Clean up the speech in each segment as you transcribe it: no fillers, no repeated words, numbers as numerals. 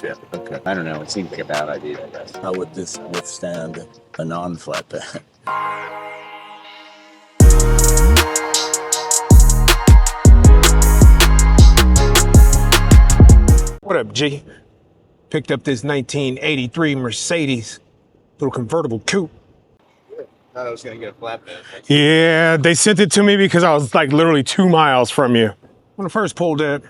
ship. Okay. I don't know. It seems like a bad idea, I guess. How would this withstand a non-flatbed? What up, G? Picked up this 1983 Mercedes, little convertible coupe. I thought I was going to get a flatbed. Yeah, they sent it to me because I was like literally 2 miles from you. When I first pulled up,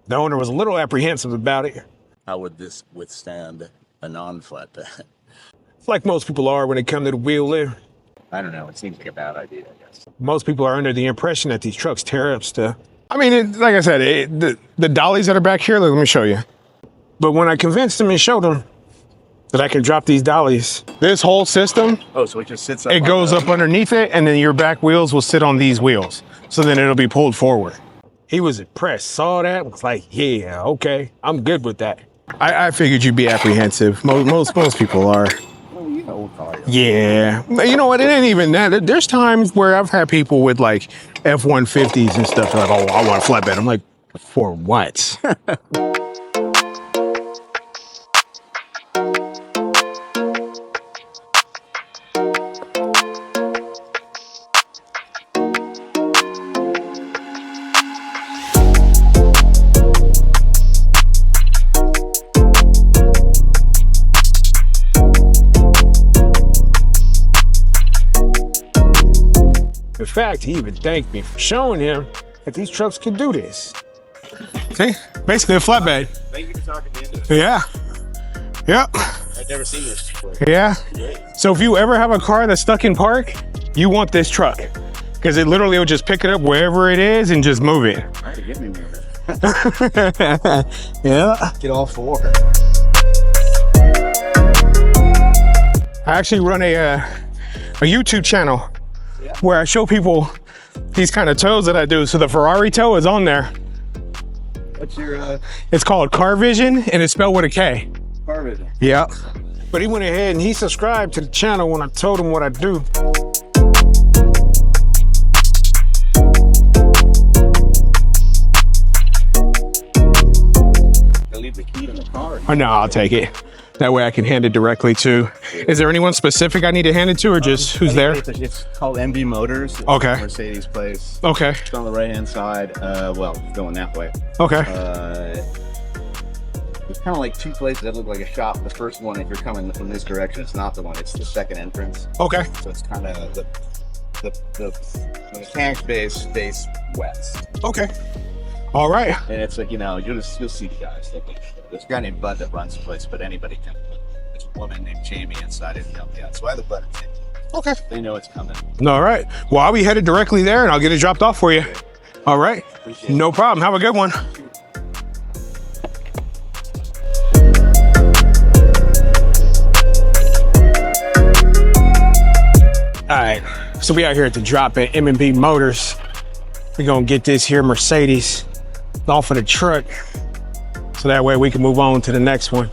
the owner was a little apprehensive about it. How would this withstand a non-flatbed? It's like most people are when they come to the wheel lift. I don't know. It seems like a bad idea, I guess. Most people are under the impression that these trucks tear up stuff. I mean, like I said, the dollies that are back here, let me show you. But when I convinced them and showed them that I can drop these dollies, this whole system, Oh, so it just sits up. it goes up underneath it, and then your back wheels will sit on these wheels. So then it'll be pulled forward. He was impressed, saw that, was like, yeah, okay, I'm good with that. I figured you'd be apprehensive. Most people are. Well, you know, we'll call you. Yeah, you know what? It ain't even that. There's times where I've had people with like F-150s and stuff like, oh, I want a flatbed. I'm like, for what? In fact, he even thanked me for showing him that these trucks can do this. See, basically a flatbed. Thank you for talking me into it. Yeah. Yep. I've never seen this before. Yeah. So if you ever have a car that's stuck in park, you want this truck because it literally will just pick it up wherever it is and just move it. All right, get me moving. Yeah. Get all four. I actually run a YouTube channel where I show people these kind of tows that I do. So the Ferrari tow is on there. What's your It's called KARVISION and it's spelled with a K. KARVISION? Yeah. But he went ahead and he subscribed to the channel when I told him what I do. I leave the key in the car. Oh, no, I'll take it. That way I can hand it directly to. Is there anyone specific I need to hand it to or just who's there? It's called MB Motors. It's Okay. a Mercedes place. Okay. It's on the right-hand side. Well, going that way. Okay. There's kind of like two places that look like a shop. The first one, if you're coming from this direction, it's not the one. It's the second entrance. Okay. So it's kind of the mechanics base face west. Okay. All right. And it's like, you know, you'll see the guys. There's a guy named Bud that runs the place, but anybody can. There's a woman named Jamie inside it. Yeah. So I have the Bud. Okay. They know it's coming. All right. Well, I'll be headed directly there and I'll get it dropped off for you. All right. Appreciate it. No problem. Have a good one. All right. So we out here at the drop at M&B Motors. We're going to get this here Mercedes off of the truck. So that way we can move on to the next one.